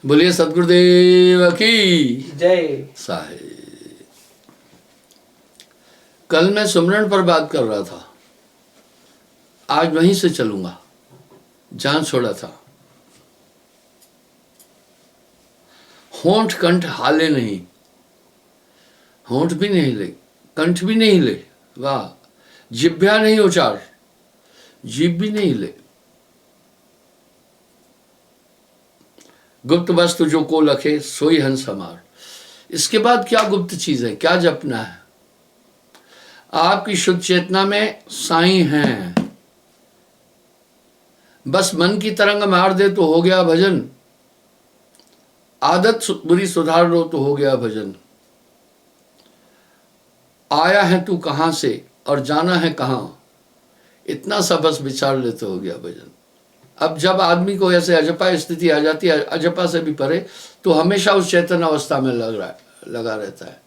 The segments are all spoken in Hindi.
बोलिए सतगुरुदेव की जय। साहेब। कल मैं सुमरन पर बात कर रहा था, आज वहीं से चलूंगा जहां छोड़ा था। होंठ कंठ हाले नहीं, होंठ भी नहीं ले, कंठ भी नहीं ले, वाह, जिभ्या नहीं उचार, जीभ भी नहीं ले। गुप्त वस्तु जो को लखे सोई हंस हमार। इसके बाद क्या गुप्त चीज है, क्या जपना है? आपकी शुद्ध चेतना में साईं हैं, बस मन की तरंग मार दे तो हो गया भजन, आदत बुरी सुधार लो तो हो गया भजन। आया है तू कहां से और जाना है कहां, इतना सा बस विचार ले तो हो गया भजन। अब जब आदमी को ऐसे अजपा स्थिति आ जाती है, अजपा से भी परे, तो हमेशा उस चेतन अवस्था में लगा रहता है।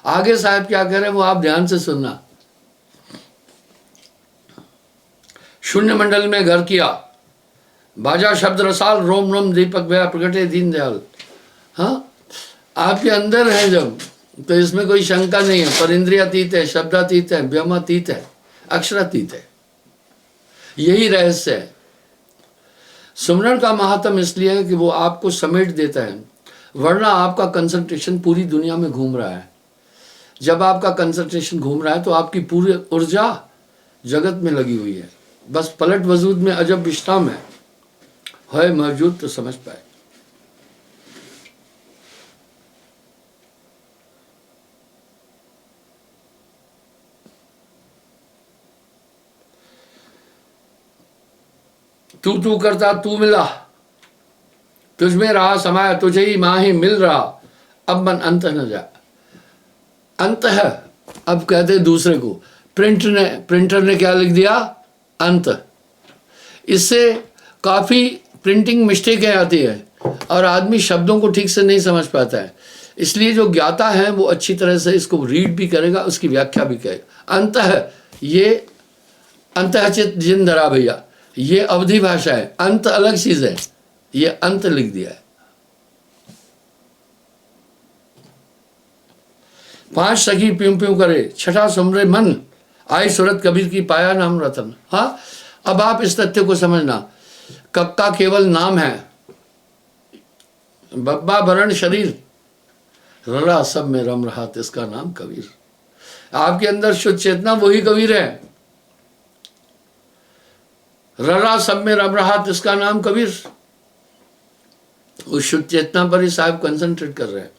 आगे साहब क्या कह रहे हैं वो आप ध्यान से सुनना। शून्य मंडल में घर किया, बाजा शब्द रसाल, रोम रोम दीपक भया प्रगटे दीन दयाल। हाँ, आपके अंदर है जब, तो इसमें कोई शंका नहीं है। पर इंद्रियातीत है, शब्दातीत है, व्योमातीत है, अक्षरातीत है। यही रहस्य है। सुमरन का महात्म इसलिए है कि वो आपको समेट देता है, वरना आपका कंसंट्रेशन पूरी दुनिया में घूम रहा है। जब आपका कंसंट्रेशन घूम रहा है तो आपकी पूरी ऊर्जा जगत में लगी हुई है, बस पलट वजूद में अजब विश्राम है मौजूद तो समझ पाए। तू तू करता तू मिला, तुझ में रहा समाया तुझे ही मां ही मिल रहा, अब मन अंत न जा। अंत है, अब कहते दूसरे को। प्रिंटर ने क्या लिख दिया? अंत। इससे काफी प्रिंटिंग मिस्टेकें आती है और आदमी शब्दों को ठीक से नहीं समझ पाता है। इसलिए जो ज्ञाता है वो अच्छी तरह से इसको रीड भी करेगा, उसकी व्याख्या भी करेगा। अंत है, ये अंतःचित जिन धरा भैया, ये अवधि भाषा है। अंत अलग चीज है, ये अंत लिख दिया है। 5 सखी प्यूं प्यूं करे, छठा सुमरे मन, आई सूरत कबीर की पाया नाम रतन। हाँ, अब आप इस तथ्य को समझना, कक्का केवल नाम है, बब्बा भरण शरीर, रला सब में रम रहा इसका नाम कबीर। आपके अंदर शुद्ध चेतना वही कबीर है। रला सब में रम रहा इसका नाम कबीर। उस शुद्ध चेतना पर ही साहब कंसंट्रेट कर रहे हैं।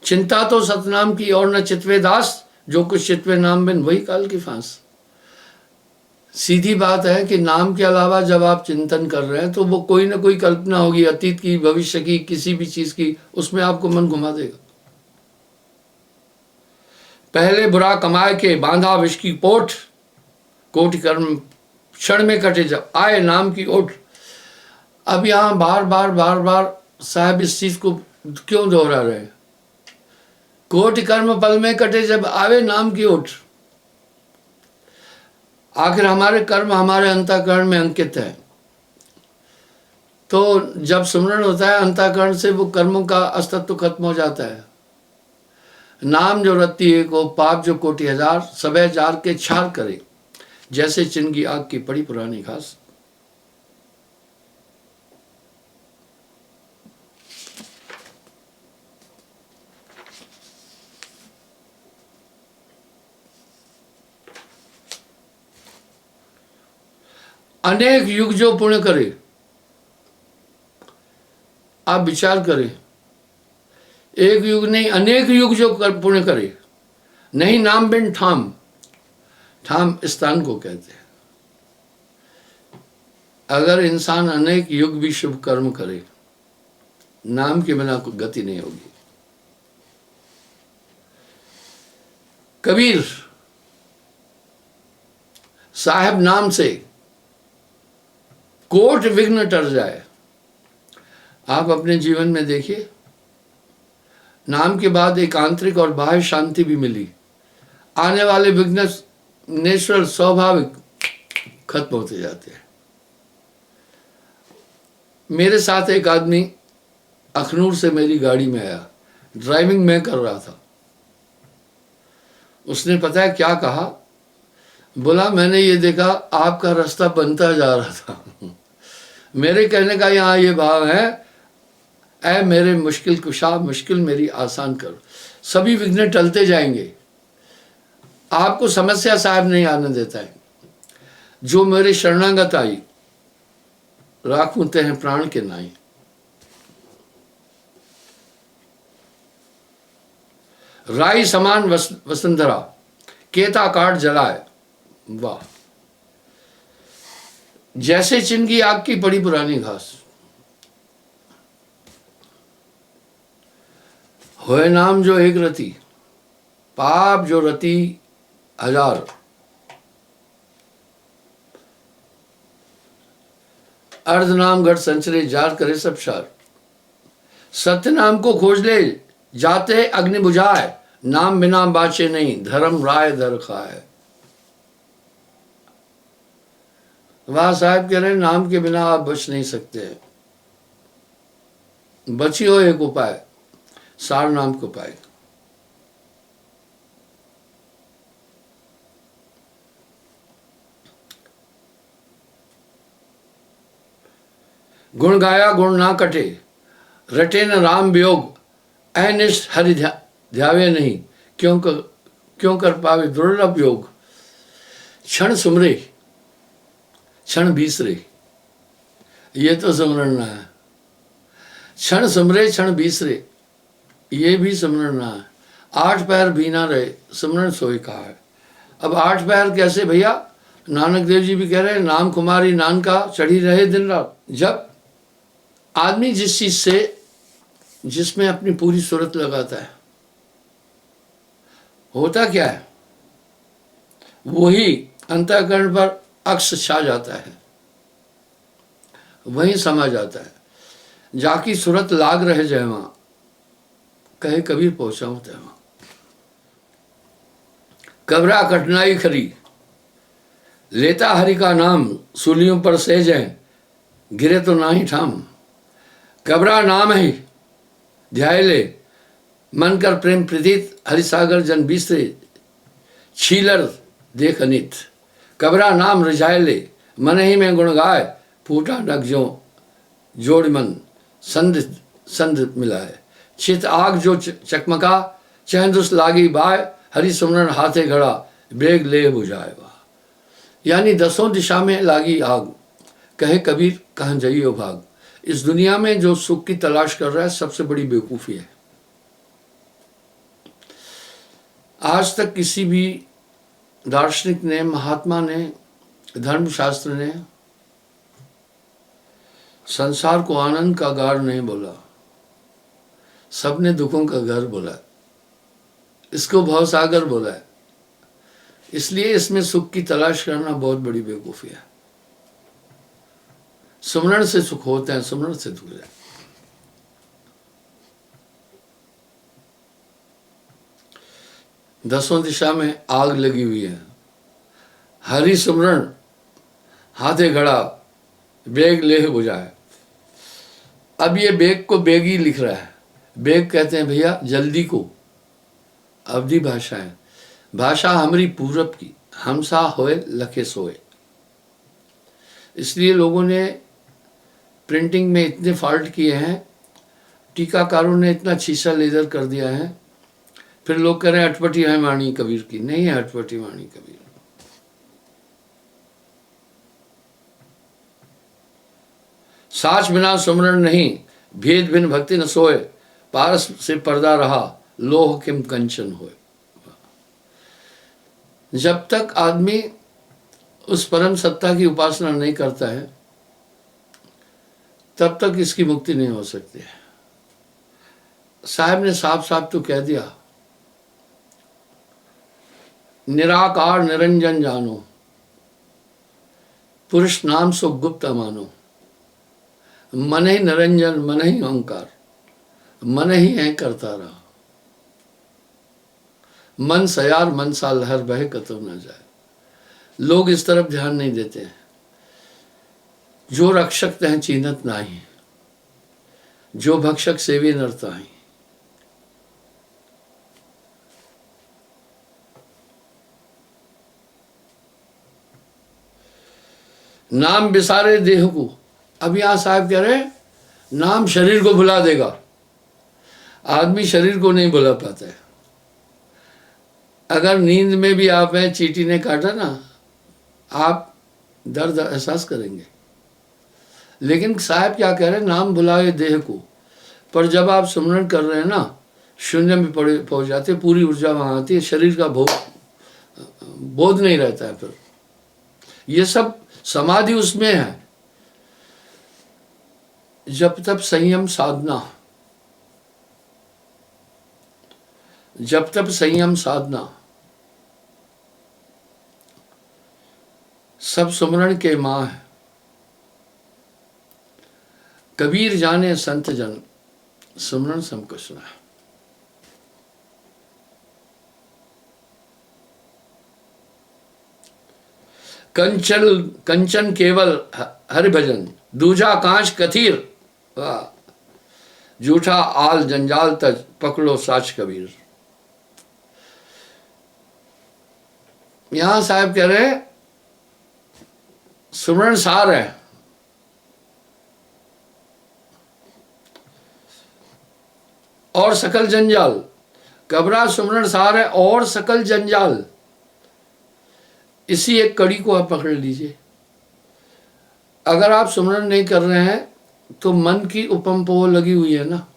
चिंता तो सतनाम की और न चितवे दास, जो कुछ चितवे नाम बिन वही काल की फांस। सीधी बात है कि नाम के अलावा जब आप चिंतन कर रहे हैं तो वो कोई ना कोई कल्पना होगी, अतीत की, भविष्य की, किसी भी चीज की, उसमें आपको मन घुमा देगा। पहले बुरा कमाए के बांधा विष की पोठ, कोटि कर्म क्षण में कटे जब आए नाम की ओट। अब यहां बार बार साहब इस चीज को क्यों दोहरा रहे हैं? कोटि कर्म पल में कटे जब आवे नाम की ओट। आखिर हमारे कर्म हमारे अंतःकरण में अंकित है, तो जब सुमरन होता है अंतःकरण से, वो कर्मों का अस्तित्व खत्म हो जाता है। नाम जो रत्ती एक हो, पाप जो कोटि हजार, सबे जार के छार करे, जैसे चिन की आग की पड़ी पुरानी घास। अनेक युग जो पुण्य करे, आप विचार करें, एक युग नहीं अनेक युग जो पुण्य करे, नहीं नाम बिन ठाम, ठाम स्थान को कहते हैं। अगर इंसान अनेक युग भी शुभ कर्म करे, नाम के बिना कोई गति नहीं होगी। कबीर साहब नाम से कोट विघ्न टर जाए। आप अपने जीवन में देखिए, नाम के बाद एक आंतरिक और बाह्य शांति भी मिली। आने वाले विघ्न नेचुरल स्वाभाविक खत्म होते जाते हैं। मेरे साथ एक आदमी अखनूर से मेरी गाड़ी में आया, ड्राइविंग मैं कर रहा था। उसने पता है क्या कहा? बोला मैंने ये देखा आपका रास्ता बनता जा रहा था। मेरे कहने का यहाँ ये भाव है, ऐ मेरे मुश्किल कुशा मुश्किल मेरी आसान करो। सभी विघ्न टलते जाएंगे, आपको समस्या साहब नहीं आने देता है। जो मेरे शरणागत आई राखूं ते प्राण के नाई। राई समान वसुंधरा केता काट जलाए। वाह, जैसे चिनकी आग की पड़ी पुरानी घास। होए नाम जो एक रति, पाप जो रति हजार। अर्ध नाम घट संचरे जार करे सब शार। सत्य नाम को खोज ले जाते अग्नि बुझाए। नाम बिना बाचे नहीं धर्म राय दर खाए। वाह साहब कह रहे नाम के बिना आप बच नहीं सकते। बची हो एक उपाय, सार नाम को पाए। गुण गाया गुण ना कटे, रटे न राम वियोग। अनिष्ट हरि ध्यावे नहीं, क्यों कर पावे दुर्लभ योग। क्षण सुमरे क्षण बीसरे, ये तो सुमरना है। क्षण सुमरे क्षण बीसरे, ये भी सुमरना है। 8 पैर भी ना रहे सुमरण सोई कहा है। अब 8 पैर कैसे भैया? नानक देव जी भी कह रहे हैं नाम कुमारी नानका चढ़ी रहे दिन रात। जब आदमी जिस चीज से जिसमें अपनी पूरी सूरत लगाता है, होता क्या है? वही अंतःकरण पर अक्ष छा जाता है, वहीं समा जाता है। जाकी सूरत लाग रहे जय वहां, कहे कबीर पहुंचाऊं तय वहां। कबरा कठिनाई खरी, लेता हरि का नाम। सूलियों पर सहज है, गिरे तो ना ही ठाम। कबरा नाम है ध्याय ले, मन कर प्रेम प्रतीत। हरिसागर जन बीसरे, छीलर देख अनित। कबरा नाम रिझाए ले, मन ही में गुण गाय। फूटा नग जो जोड़ मन, संध संध मिलाए। चित आग जो चकमका, चहंदुस लागी बाय। हरि सुमरन हाथे घड़ा, बेग ले बुझाए। यानी 10 दिशा में लागी आग, कहे कबीर कहाँ जाइयो भाग। इस दुनिया में जो सुख की तलाश कर रहा है सबसे बड़ी बेवकूफी है। आज तक किसी भी दार्शनिक ने, महात्मा ने, धर्मशास्त्र ने संसार को आनंद का गार नहीं बोला, सबने दुखों का घर बोला। इसको भवसागर बोला है। इसलिए इसमें सुख की तलाश करना बहुत बड़ी बेवकूफी है। सुमरण से सुख होते हैं, सुमरण से दुख जाए। दसों दिशा में आग लगी हुई है। हरि सुमरण हाथे घड़ा, बेग लेह बुझाए। अब ये बेग को बेगी लिख रहा है। बेग कहते हैं भैया जल्दी को। अवधि भाषा है। भाषा हमारी पूरब की, हमसा होए लखे सोए। इसलिए लोगों ने प्रिंटिंग में इतने फॉल्ट किए हैं, टीकाकारों ने इतना छीसा लेजर कर दिया है। फिर लोग कह रहे हैं अटपटी है वाणी कबीर की। नहीं है अटपटी वाणी कबीर। साच बिना सुमरण नहीं, भेद बिन भक्ति न सोए। पारस से पर्दा रहा, लोह किम कंचन होए। जब तक आदमी उस परम सत्ता की उपासना नहीं करता है तब तक इसकी मुक्ति नहीं हो सकती है। साहब ने साफ साफ तो कह दिया, निराकार निरंजन जानो, पुरुष नाम सो गुप्त मानो। मन ही निरंजन, मन ही ओंकार, मन ही है करता रहा। मन सयार मन सा लहर बह कतौ न जाए। लोग इस तरफ ध्यान नहीं देते हैं। जो रक्षक हैं चीनत नाही, जो भक्षक सेवी नरताई। नाम बिसारे देह को। अब यहां साहब कह रहे हैं नाम शरीर को भुला देगा। आदमी शरीर को नहीं भुला पाता है। अगर नींद में भी आप हैं, चींटी ने काटा ना, आप दर्द एहसास करेंगे। लेकिन साहब क्या कह रहे हैं, नाम भुलाए देह को। पर जब आप सुमरण कर रहे हैं ना, शून्य में पहुंच जाते, पूरी ऊर्जा वहां आती है, शरीर का बोध नहीं रहता है। फिर ये सब समाधि उसमें है। जब तक संयम साधना, जब तक संयम साधना, सब सुमरण के माँ है। कबीर जाने संत जन, सुमरण सम कुछ न है। कंचन केवल हरि भजन, दूजा कांच कथीर, जूठा आल जंजाल तज, पकड़ो साच कबीर। यहां साहब कह रहे सुमरण सार है। और सकल जंजाल, कबरा सुमरण सार है और सकल जंजाल। इसी एक कड़ी को आप पकड़ लीजिए। अगर आप सुमरण नहीं कर रहे हैं तो मन की उपमपोह लगी हुई है ना,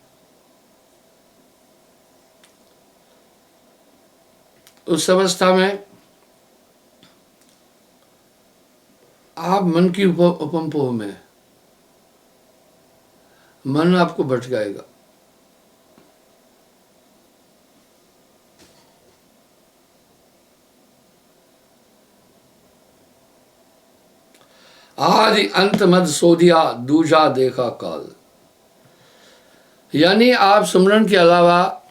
उस अवस्था में आप मन की उपमपोह में, मन आपको भटकाएगा। आदि अंत मद सोधिया, दूजा देखा काल। यानी आप सुमरण के अलावा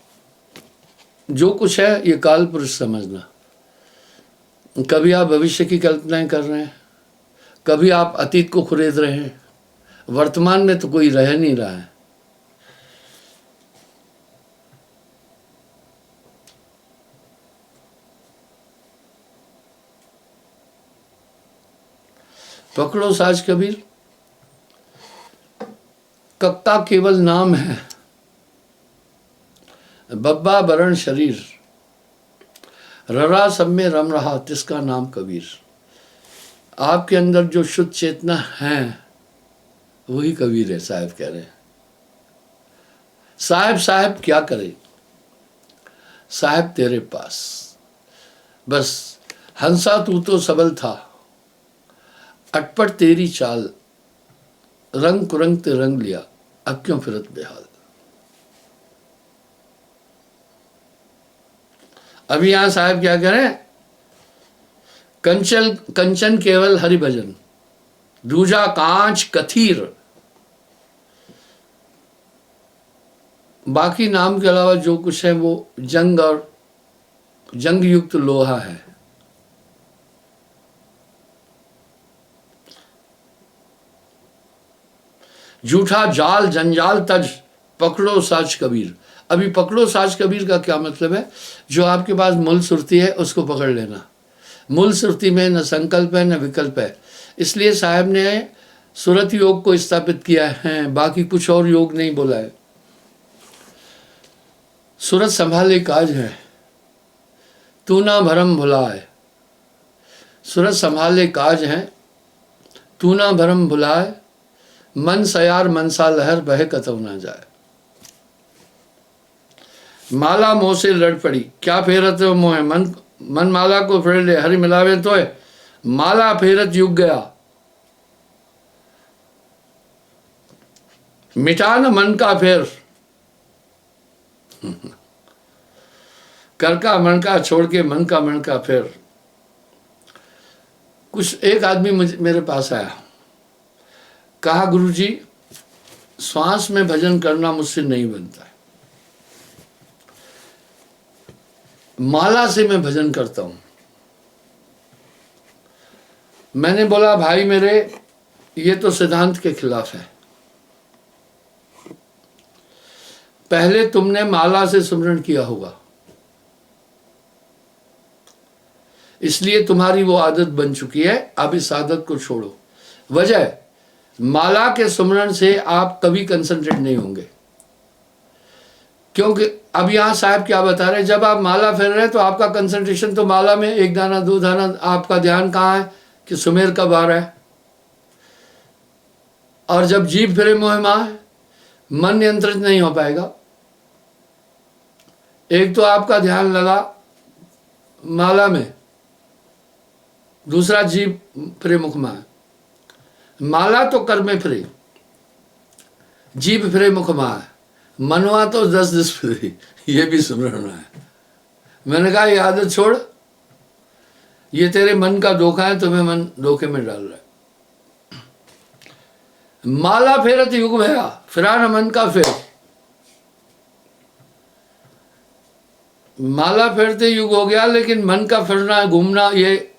जो कुछ है ये काल पुरुष समझना। कभी आप भविष्य की कल्पनाएं कर रहे हैं, कभी आप अतीत को खुरेद रहे हैं, वर्तमान में तो कोई रह नहीं रहा है। पकड़ो साज कबीर। कक्का केवल नाम है, बब्बा बरण शरीर, ररा सब में रम रहा तिसका नाम कबीर। आपके अंदर जो शुद्ध चेतना है वही कबीर है, साहब कह रहे हैं। साहब क्या करे, साहब तेरे पास बस। हंसा तू तो सबल था, अटपट तेरी चाल, रंग कुरंग ते रंग लिया, अब क्यों फिरत बेहाल। अभी यहां साहब क्या करें, कंचन केवल हरि भजन, दूजा कांच कथीर। बाकी नाम के अलावा जो कुछ है वो जंग और जंग युक्त लोहा है। झूठा जाल जंजाल तज, पकड़ो साच कबीर। अभी पकड़ो साच कबीर का क्या मतलब है, जो आपके पास मूल सुरती है उसको पकड़ लेना। मूल सुरती में न संकल्प है न विकल्प है, इसलिए साहब ने सुरत योग को स्थापित किया है, बाकी कुछ और योग नहीं बोला है। सुरत संभाले काज है, तू ना भरम भुलाए। सुरत संभाले काज है, तू ना भरम भुलाए। मन सयार मनसा लहर बहे कतव ना जाए। माला मोह से लड़ पड़ी, क्या फेरत हो मोह, मन माला को फेर ले, हरि मिलावे तो है। माला फेरत युग गया, मिटा न मन का फेर। कर का मन का छोड़ के मन का मन का फेर। कुछ एक आदमी मेरे पास आया, कहा गुरुजी श्वास में भजन करना मुझसे नहीं बनता है, माला से मैं भजन करता हूं। मैंने बोला भाई मेरे, ये तो सिद्धांत के खिलाफ है। पहले तुमने माला से सुमरण किया होगा, इसलिए तुम्हारी वो आदत बन चुकी है। अब इस आदत को छोड़ो। वजह, माला के सुमरण से आप कभी कंसंट्रेट नहीं होंगे, क्योंकि अब यहां साहब क्या बता रहे हैं, जब आप माला फेर रहे हैं तो आपका कंसंट्रेशन तो माला में, एक दाना दो दाना, आपका ध्यान कहाँ है कि सुमेर कब आ रहा है। और जब जीभ फिरे मोह माह है, मन नियंत्रित नहीं हो पाएगा। एक तो आपका ध्यान लगा माला में, दूसरा जीभ फिरे मुख माह। माला तो कर में फिरे, जीभ फिरे मुख माह, मनवा तो 10 दिस फिरे, ये भी सुमरण है। मैंने कहा ये आदत छोड़, ये तेरे मन का धोखा है, तुम्हें मन धोखे में डाल रहा है। माला फेरत युग भया, फिरा न मन का फेर। माला फेरते युग हो गया, लेकिन मन का फिरना घूमना ये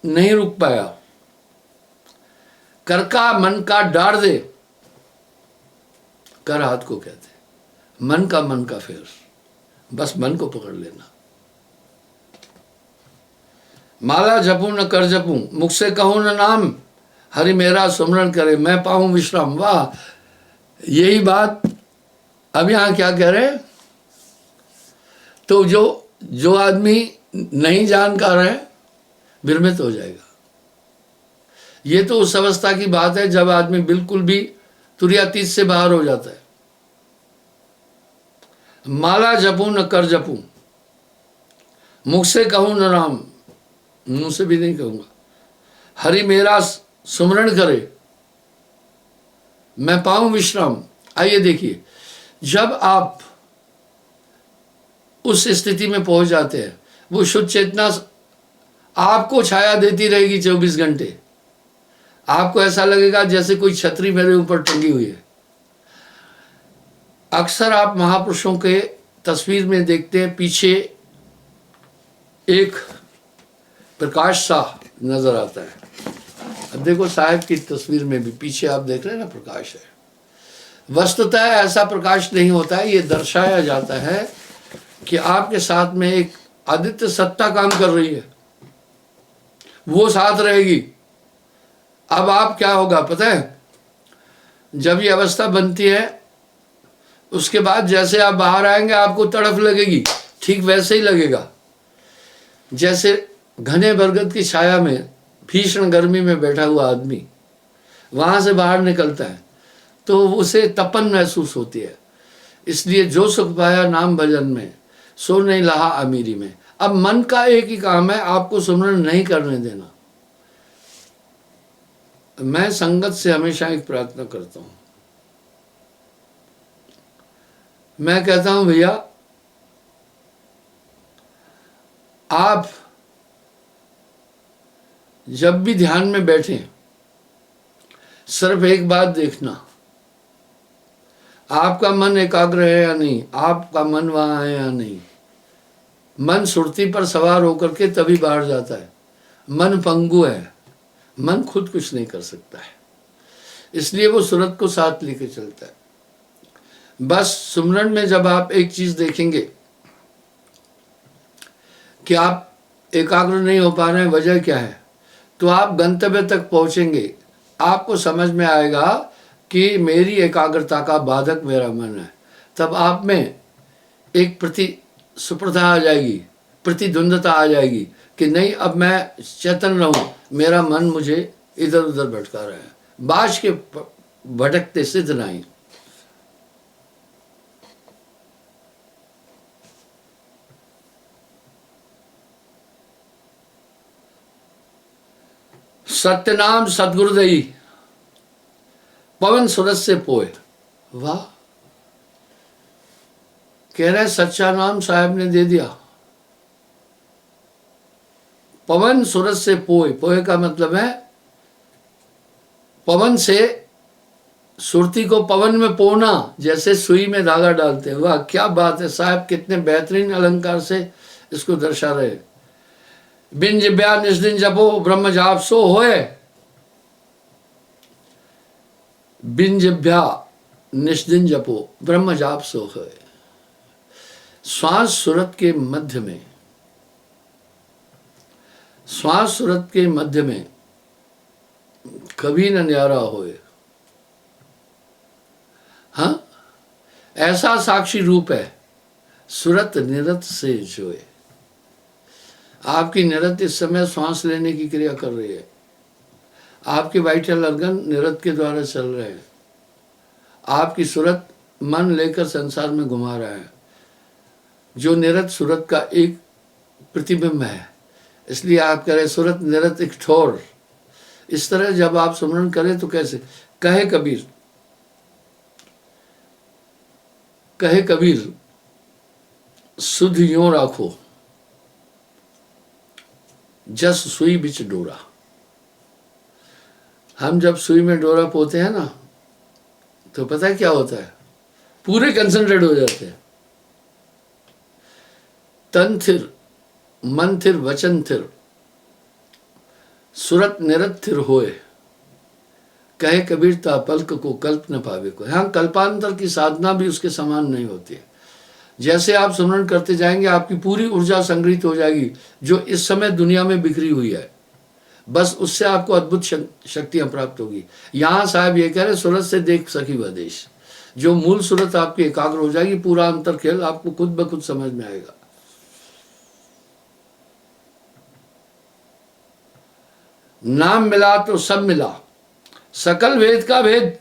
नहीं रुक पाया। कर का मन का डार दे, कर हाथ को कहते, मन का फेर, बस मन को पकड़ लेना। माला जपूं न कर जपूं, मुख से कहूं न नाम, हरि मेरा सुमरण करे मैं पाऊं विश्राम। वाह, यही बात अब यहां क्या कह रहे हैं, तो जो आदमी नहीं जानकार है भ्रमित हो जाएगा। ये तो उस अवस्था की बात है जब आदमी बिल्कुल भी तुर्यातीत से बाहर हो जाता है। माला जपूं न कर जपूं, मुख से कहूं न राम, मुंह से भी नहीं कहूंगा, हरि मेरा सुमरण करे मैं पाऊं विश्राम। आइए देखिए, जब आप उस स्थिति में पहुंच जाते हैं, वो शुद्ध चेतना आपको छाया देती रहेगी 24 घंटे। आपको ऐसा लगेगा जैसे कोई छतरी मेरे ऊपर टंगी हुई है। अक्सर आप महापुरुषों के तस्वीर में देखते हैं, पीछे एक प्रकाश सा नजर आता है। अब देखो साहब की तस्वीर में भी पीछे आप देख रहे हैं ना, प्रकाश है। वस्तुतः ऐसा प्रकाश नहीं होता है, ये दर्शाया जाता है कि आपके साथ में एक आदित्य सत्ता काम कर रही है, वो साथ रहेगी। अब आप क्या होगा पता है, जब ये अवस्था बनती है उसके बाद जैसे आप बाहर आएंगे आपको तड़फ लगेगी, ठीक वैसे ही लगेगा जैसे घने बरगद की छाया में भीषण गर्मी में बैठा हुआ आदमी वहां से बाहर निकलता है तो उसे तपन महसूस होती है। इसलिए जो सुख पाया नाम भजन में, सो नहीं लहा अमीरी में। अब मन का एक ही काम है, आपको सुमरण नहीं करने देना। मैं संगत से हमेशा एक प्रार्थना करता हूं, मैं कहता हूं भैया आप जब भी ध्यान में बैठे सिर्फ एक बात देखना, आपका मन एकाग्र है या नहीं, आपका मन वहां है या नहीं। मन सुरती पर सवार होकर के तभी बाहर जाता है। मन पंगु है, मन खुद कुछ नहीं कर सकता है, इसलिए वो सूरत को साथ लेके चलता है। बस सुमरण में जब आप एक चीज देखेंगे कि आप एकाग्र नहीं हो पा रहे हैं, वजह क्या है, तो आप गंतव्य तक पहुंचेंगे, आपको समझ में आएगा कि मेरी एकाग्रता का बाधक मेरा मन है। तब आप में एक सुप्रथा आ जाएगी, प्रतिद्वंदता आ जाएगी कि नहीं अब मैं चेतन रहूं, मेरा मन मुझे इधर उधर भटका रहा है। बाज के भटकते सिद्ध नहीं। सत्यनाम सदगुरुदयी, पवन सूरज से पोए। वाह, कह रहे सच्चा नाम साहब ने दे दिया। पवन सूरज से पोए, पोए का मतलब है पवन से सुरती को पवन में पोना, जैसे सुई में धागा डालते हैं। वाह क्या बात है साहब, कितने बेहतरीन अलंकार से इसको दर्शा रहे। बिन जिब्या निस्दिन जपो ब्रह्म जाप सो होए, बिन जिब्या निस्दिन जपो ब्रह्म जाप सो होए। श्वास सूरत के मध्य में, श्वास सूरत के मध्य में कभी न न्यारा होए। हाँ, ऐसा साक्षी रूप है सूरत निरत से जोए। आपकी निरत इस समय सांस लेने की क्रिया कर रही है, आपके वाइटल ऑर्गन निरत के द्वारा चल रहे हैं, आपकी सूरत मन लेकर संसार में घुमा रहा है, जो निरत सूरत का एक प्रतिबिंब है। इसलिए आप कह रहे सूरत निरत एक ठोर। इस तरह जब आप सुमरण करें तो कैसे? कहे कबीर, कहे कबीर सुध यों राखो जस सुई बिच डोरा। हम जब सुई में डोरा पोते हैं ना, तो पता है क्या होता है? पूरे कंसंट्रेट हो जाते हैं। तन थिर, मन थिर, वचन थिर, सूरत निरत थिर होए। कहे कबीर ता पल्क को कल्प न पावे को। हाँ, कल्पांतर की साधना भी उसके समान नहीं होती है। जैसे आप सुमरण करते जाएंगे, आपकी पूरी ऊर्जा संग्रहित हो जाएगी जो इस समय दुनिया में बिखरी हुई है। बस उससे आपको अद्भुत शक्तियां प्राप्त होगी। यहाँ साहब ये कह रहे सूरत से देख सकी वह देश। जो मूल सूरत आपकी एकाग्र हो जाएगी, पूरा अंतर खेल आपको खुद ब खुद समझ में आएगा। नाम मिला तो सब मिला, सकल वेद का भेद।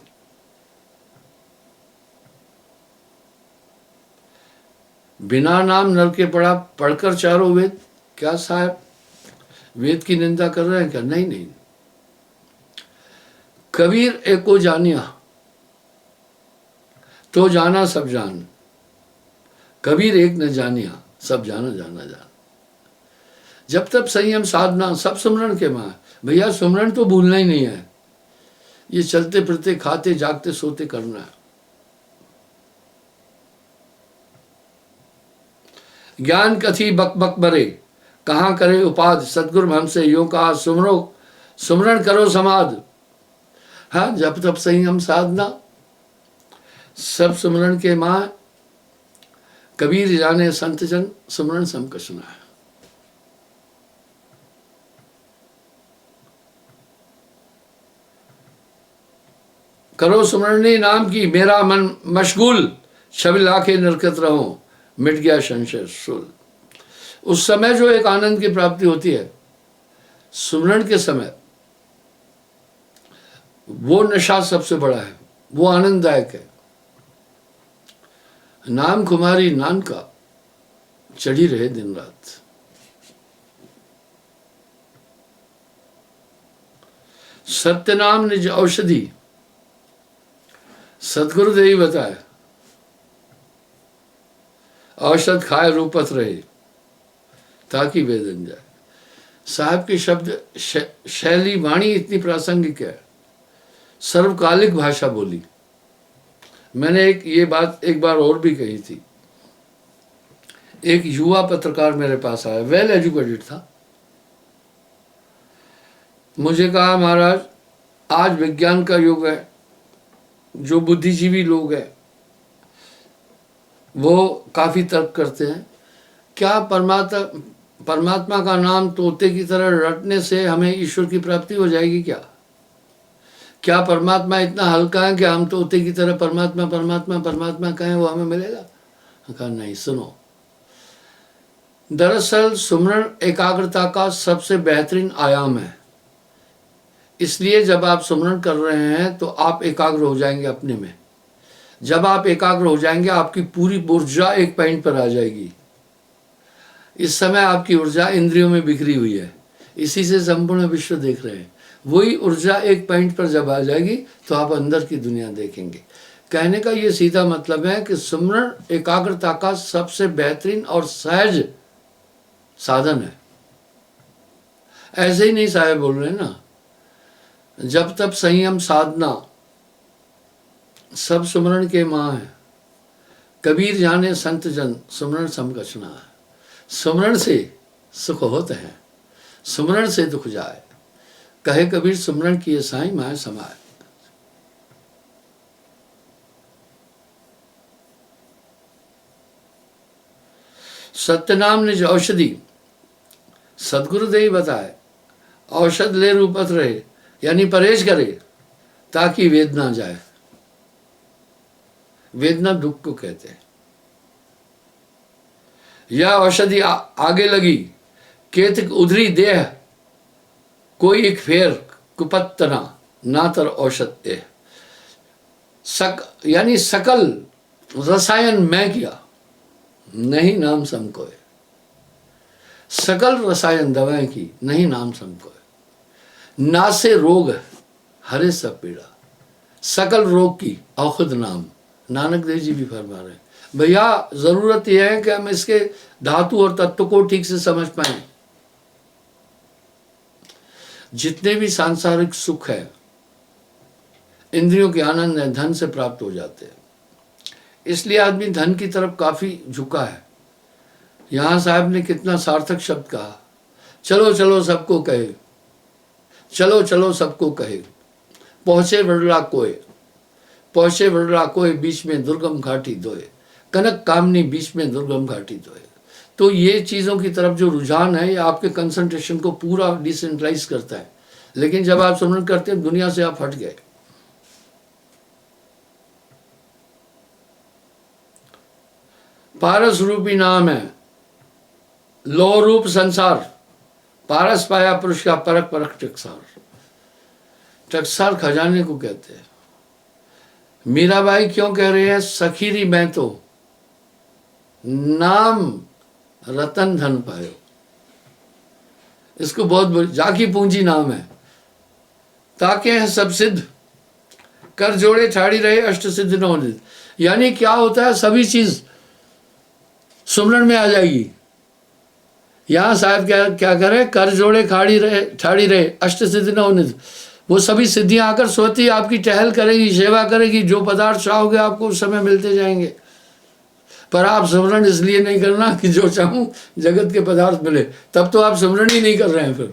बिना नाम नर के पढ़ा, पढ़कर चारों वेद। क्या साहब वेद की निंदा कर रहे हैं क्या? नहीं नहीं। कबीर एको जानिया तो जाना सब जान। कबीर एक न जानिया सब जाना जाना जान। जब तक संयम साधना सब सुमरण के मां। भैया सुमरण तो भूलना ही नहीं है, ये चलते फिरते खाते जागते सोते करना है। ज्ञान कथी बक बक बरे, कहाँ करे उपाध। सदगुरु हमसे यूं कहा सुमरो, सुमरण करो समाध। हाँ, जब तब संयम साधना सब सुमरण के मां। कबीर जाने संत जन, सुमरण समकसना है। करो सुमरणी नाम की, मेरा मन मशगूल। छबिल आंखें निरखत रहो, मिट गया संशय शूल। उस समय जो एक आनंद की प्राप्ति होती है सुमरण के समय, वो नशा सबसे बड़ा है, वो आनंददायक है। नाम कुमारी नान का चढ़ी रहे दिन रात। सत्य नाम निज औषधि, सदगुरुदेव बताए। औषध खाए रूपत रहे ताकि वेदन जाए। साहब के शब्द शैली वाणी इतनी प्रासंगिक है, सर्वकालिक भाषा बोली। मैंने ये बात एक बार और भी कही थी। एक युवा पत्रकार मेरे पास आया, वेल एजुकेटेड था। मुझे कहा महाराज आज विज्ञान का युग है, जो बुद्धिजीवी लोग हैं वो काफी तर्क करते हैं। क्या परमात्मा का नाम तोते की तरह रटने से हमें ईश्वर की प्राप्ति हो जाएगी क्या? क्या परमात्मा इतना हल्का है कि हम तोते की तरह परमात्मा परमात्मा परमात्मा कहें वो हमें मिलेगा? कहा नहीं, सुनो। दरअसल सुमरण एकाग्रता का सबसे बेहतरीन आयाम है। इसलिए जब आप सुमरण कर रहे हैं तो आप एकाग्र हो जाएंगे अपने में। जब आप एकाग्र हो जाएंगे आपकी पूरी ऊर्जा एक पॉइंट पर आ जाएगी। इस समय आपकी ऊर्जा इंद्रियों में बिखरी हुई है, इसी से संपूर्ण विश्व देख रहे हैं। वही ऊर्जा एक पॉइंट पर जब आ जाएगी तो आप अंदर की दुनिया देखेंगे। कहने का ये सीधा मतलब है कि सुमरण एकाग्रता का सबसे बेहतरीन और सहज साधन है। ऐसे ही नहीं साहब बोल रहे ना, जब तब संयम साधना सब सुमरण के मां है। कबीर जाने संत जन, सुमरण समकचना है। सुमरण से सुख होते हैं, सुमरण से दुख जाए। कहे कबीर सुमरण किए साईं माय समाए। सत्य नाम निज औषधि, सदगुरुदेव ही बताए, औषध ले रूपत रहे, यानी परहेज करे ताकि वेदना जाए। वेदना दुख को कहते हैं। यह औषधि आगे लगी, केतक उधरी देह, कोई एक फेर कुपत्तना नातर औषध देह। यानी सकल रसायन मैं किया, नहीं नाम सम कोय। सकल रसायन दवाएं की, नहीं नाम सम कोय। ना से रोग हरे सब पीड़ा, सकल रोग की औषध नाम। नानक देव जी भी फरमा रहे हैं। भैया जरूरत यह है कि हम इसके धातु और तत्व को ठीक से समझ पाए। जितने भी सांसारिक सुख है, इंद्रियों के आनंद है, धन से प्राप्त हो जाते हैं। इसलिए आदमी धन की तरफ काफी झुका है। यहां साहब ने कितना सार्थक शब्द कहा, चलो चलो सबको कहे, चलो चलो सबको कहे, पहुंचे वडला कोय, पहुंचे वडला कोय, बीच में दुर्गम घाटी दोए, कनक कामनी बीच में दुर्गम घाटी दोए। तो ये चीजों की तरफ जो रुझान है, ये आपके कंसंट्रेशन को पूरा डिसेंट्रलाइज करता है। लेकिन जब आप सुमरन करते हैं, दुनिया से आप हट गए। पारस रूपी नाम है, लो रूप संसार, पारस पाया पुरुष का परख परख टकसार। टकसार खजाने को कहते हैं। मीराबाई क्यों कह रहे हैं, सखीरी मैं तो नाम रतन धन पायो। इसको बहुत जाकी पूंजी नाम है। ताके है सब सिद्ध, कर जोड़े ठाड़ी रहे, अष्ट सिद्ध नवनिध। यानी क्या होता है, सभी चीज सुमरन में आ जाएगी। यहां साहब क्या करें, कर जोड़े ठाड़ी रहे, अष्ट सिद्ध नवनिध। वो सभी सिद्धियां आकर स्वती आपकी टहल करेगी, सेवा करेगी। जो पदार्थ चाहोगे आपको उस समय मिलते जाएंगे। पर आप सुमरन इसलिए नहीं करना कि जो चाहूं जगत के पदार्थ मिले, तब तो आप सुमरन ही नहीं कर रहे हैं। फिर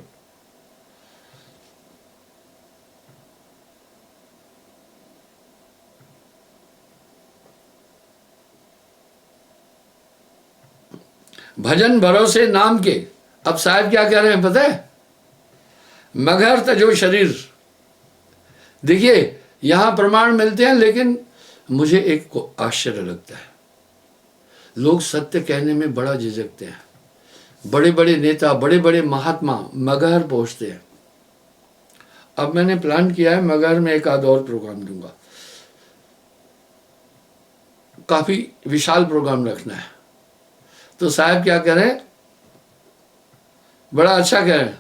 भजन भरोसे नाम के। अब साहब क्या कह रहे हैं पता है, मगर तजो शरीर। देखिए यहां प्रमाण मिलते हैं, लेकिन मुझे एक को आश्चर्य लगता है। लोग सत्य कहने में बड़ा झिझकते हैं। बड़े बड़े नेता, बड़े बड़े महात्मा मगहर पहुंचते हैं। अब मैंने प्लान किया है, मगहर में एक आध और प्रोग्राम दूंगा। काफी विशाल प्रोग्राम रखना है। तो साहब क्या कह रहे हैं, बड़ा अच्छा कह रहे हैं,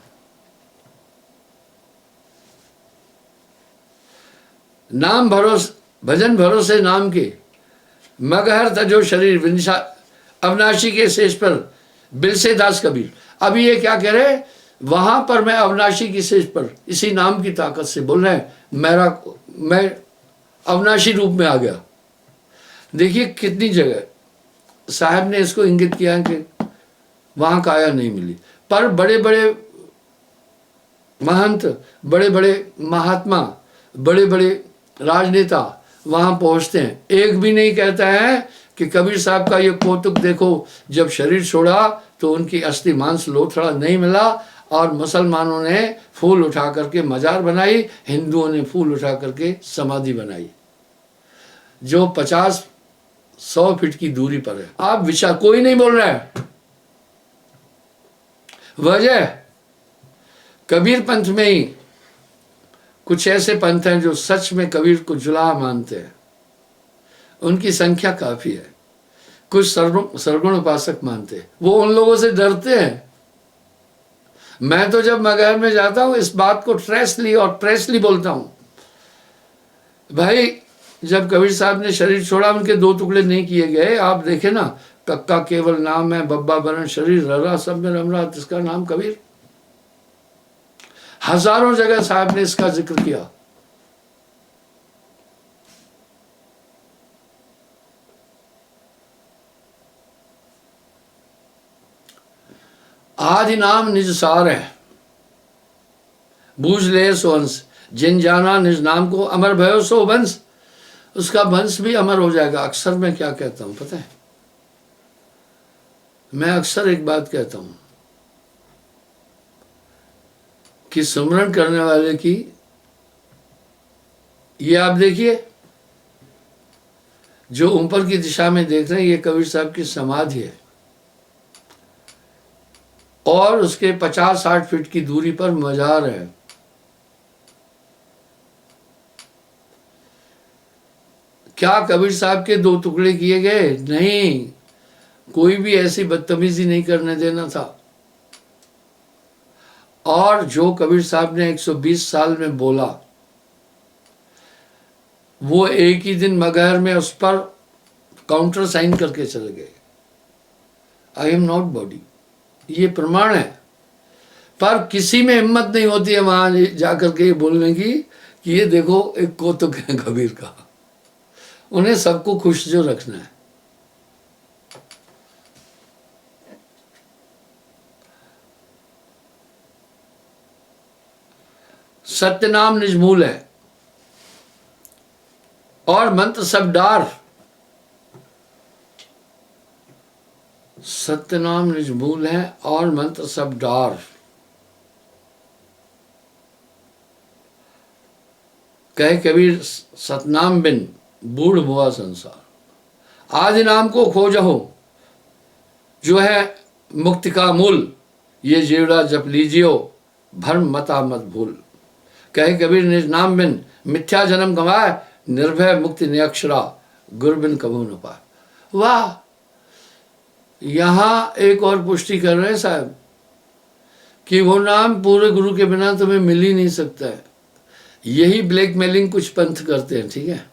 नाम भरोसे, भजन भरोसे नाम के, मगहर तजो शरीर, विंशा अविनाशी के शेष पर बिलसे दास कबीर। अब ये क्या कह रहे, वहां पर मैं अविनाशी की शेष पर इसी नाम की ताकत से बोल रहे हैं, मैं अविनाशी रूप में आ गया। देखिए कितनी जगह साहब ने इसको इंगित किया कि वहां काया नहीं मिली, पर बड़े बड़े महंत, बड़े बड़े महात्मा, बड़े बड़े राजनेता वहां पहुंचते हैं। एक भी नहीं कहता है कि कबीर साहब का ये कौतुक देखो, जब शरीर छोड़ा तो उनकी अस्थि मांस लोथड़ा नहीं मिला, और मुसलमानों ने फूल उठा करके मजार बनाई, हिंदुओं ने फूल उठा करके समाधि बनाई, जो 50-100 फीट की दूरी पर है। आप विचार, कोई नहीं बोल रहा है। वजह कबीर पंथ में ही कुछ ऐसे पंथ हैं जो सच में कबीर को जुलाहा मानते हैं, उनकी संख्या काफी है। कुछ सरगुण उपासक मानते हैं, वो उन लोगों से डरते हैं। मैं तो जब मगहर में जाता हूं इस बात को ट्रेसली बोलता हूं। भाई जब कबीर साहब ने शरीर छोड़ा, उनके 2 टुकड़े नहीं किए गए। आप देखे ना, कक्का केवल नाम है, बब्बा बरन शरीर, ररा सब में रम रहा, इसका नाम कबीर। हजारों जगह साहब ने इसका जिक्र किया। आदि नाम निज सार है, बूझ ले सो अंश, जिन जाना निज नाम को, अमर भयो सो वंश। उसका वंश भी अमर हो जाएगा। अक्सर मैं क्या कहता हूं पता है, मैं अक्सर एक बात कहता हूं कि सुमरन करने वाले की, ये आप देखिए जो ऊपर की दिशा में देख रहे हैं, ये कबीर साहब की समाधि है और उसके 50-60 फीट की दूरी पर मजार है। क्या कबीर साहब के 2 टुकड़े किए गए? नहीं, कोई भी ऐसी बदतमीजी नहीं करने देना था। और जो कबीर साहब ने 120 साल में बोला, वो एक ही दिन मगहर में उस पर काउंटर साइन करके चले गए। आई एम नॉट बॉडी, ये प्रमाण है। पर किसी में हिम्मत नहीं होती है वहां जाकर के ये बोलने की कि ये देखो एक कौतुक है कबीर का। उन्हें सबको खुश जो रखना है। सत्य नाम निजमूल है और मंत्र सब डार। सत्य नाम निजमूल है और मंत्र सब डार। कहे कबीर सतनाम बिन बूढ़ हुआ संसार। आदि नाम को खोजो जो है मुक्ति का मूल। ये जीवड़ा जप लीजियो भ्रम मता मत भूल। कहे कबीर निज नाम बिन मिथ्या जन्म गंवाए। निर्भय मुक्ति निअक्षरा गुरु बिन कबू न पाए। वाह, यहां एक और पुष्टि कर रहे हैं साहब कि वो नाम पूरे गुरु के बिना तुम्हें मिल ही नहीं सकता है। यही ब्लैकमेलिंग कुछ पंथ करते हैं, ठीक है।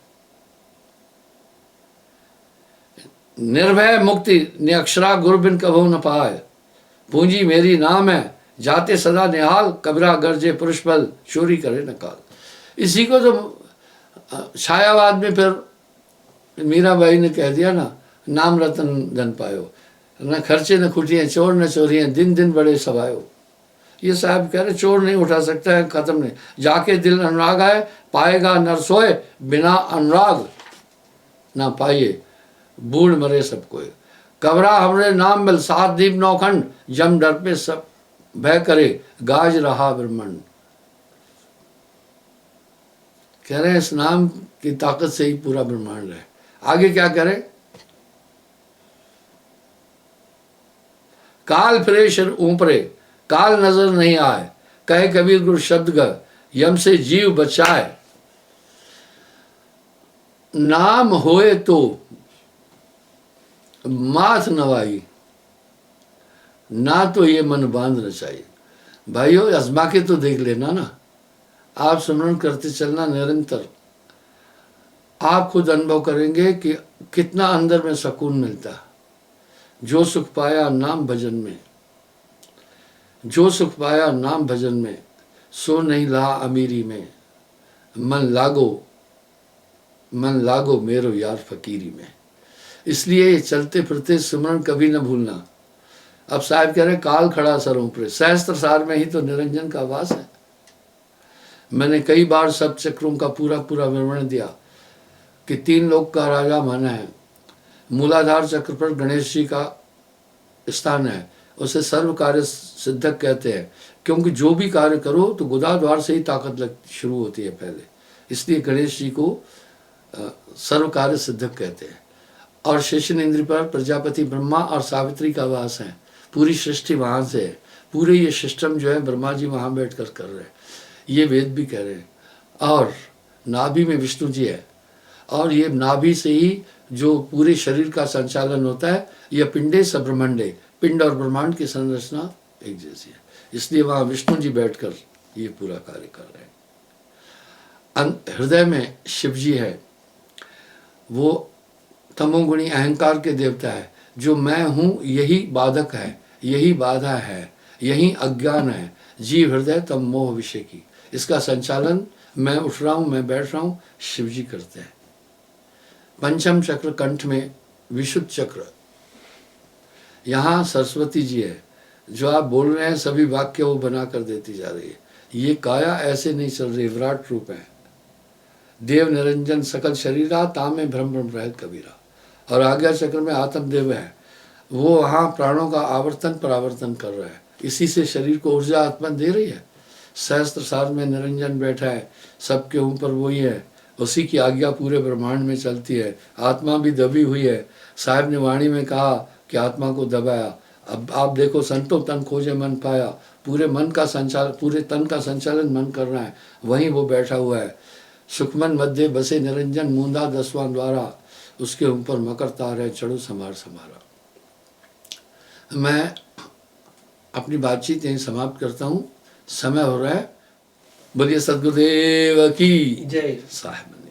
निर्भय मुक्ति निअक्षरा गुरु बिन कबू न पाए। पूंजी मेरी नाम है जाते सदा निहाल। कबरा गर्जे पुरुष बल चोरी करे न काल। इसी को तो छायावाद में फिर मीराबाई ने कह दिया ना, नाम रतन धन पायो। न खर्चे न खुटियाँ चोर न चोरियाँ दिन दिन बड़े सवायो। ये साहब कह रहे चोर नहीं उठा सकता है, खत्म नहीं। जाके दिल अनुराग आए पाएगा नर सोए। बिना अनुराग ना पाइए बूढ़ मरे सब कोई। कबरा हमरे नाम मिल 7 दीप 9 खंड। जम डर पे सब भय करे गाज रहा ब्रह्मांड। कह रहे हैं इस नाम की ताकत से ही पूरा ब्रह्मांड है। आगे क्या करे? काल फिरे शर ऊपरे काल नजर नहीं आए। कहे कबीर गुरु शब्द ग यम से जीव बचाए। नाम होए तो माथ नवाई ना तो ये मन बांधना चाहिए। भाइयों आजमा के तो देख लेना ना। आप स्मरण करते चलना निरंतर। आप खुद अनुभव करेंगे कि कितना अंदर में सुकून मिलता है। जो सुख पाया नाम भजन में, जो सुख पाया नाम भजन में, सो नहीं लहा अमीरी में। मन लागो मेरो यार फकीरी में। इसलिए चलते फिरते सुमरण कभी न भूलना। अब साहब कह रहे काल खड़ा सरों पर। सहस्त्र सार में ही तो निरंजन का वास है। मैंने कई बार सब चक्रों का पूरा पूरा विवरण दिया कि 3 लोक का राजा माना है। मूलाधार चक्र पर गणेश जी का स्थान है। उसे सर्व कार्य सिद्धक कहते हैं, क्योंकि जो भी कार्य करो तो गुदा द्वार से ही ताकत शुरू होती है पहले। इसलिए गणेश जी को सर्व कार्य सिद्धक कहते हैं। और शेषन इंद्र पर प्रजापति ब्रह्मा और सावित्री का वास है। पूरी सृष्टि वहाँ से है। पूरे ये सिस्टम जो है ब्रह्मा जी वहाँ बैठ कर रहे हैं। ये वेद भी कह रहे हैं। और नाभि में विष्णु जी है। और ये नाभि से ही जो पूरे शरीर का संचालन होता है। यह पिंडे स ब्रह्मांडे, पिंड और ब्रह्मांड की संरचना एक जैसी है। इसलिए वहाँ विष्णु जी बैठकर ये पूरा कार्य कर रहे हैं। हृदय में शिव जी है। वो तमोगुणी अहंकार के देवता है। जो मैं हूँ यही बाधक है, यही बाधा है, यही अज्ञान है। जीव हृदय तम मोह विषय की। इसका संचालन मैं उठ रहा हूँ, मैं बैठ रहा हूँ, शिव जी करते हैं। पंचम चक्र कंठ में विशुद्ध चक्र। यहाँ सरस्वती जी है। जो आप बोल रहे हैं सभी वाक्य वो बना कर देती जा रही है। ये काया ऐसे नहीं चल रही, विराट रूप है। देव निरंजन सकल शरीरा तामे भ्रम भ्रम रहत कबीरा। और आज्ञा चक्र में आत्मदेव है। वो वहाँ प्राणों का आवर्तन परावर्तन कर रहा है, इसी से शरीर को ऊर्जा आत्मा दे रही है। सहस्त्र सार में निरंजन बैठा है, सबके ऊपर वही है, उसी की आज्ञा पूरे ब्रह्मांड में चलती है। आत्मा भी दबी हुई है, साहब ने वाणी में कहा कि आत्मा को दबाया। अब आप देखो, संतो तन खोजे मन पाया, पूरे मन का संचालन, पूरे तन का संचालन मन कर रहा है, वहीं वो बैठा हुआ है। सुखमन मध्य बसे निरंजन, मूंदा 10वां द्वारा, उसके ऊपर मकर तार है, चढ़ो समार समारा। मैं अपनी बातचीत यहीं समाप्त करता हूँ, समय हो रहा है। बोलिए सद्गुरुदेव की जय। साहब।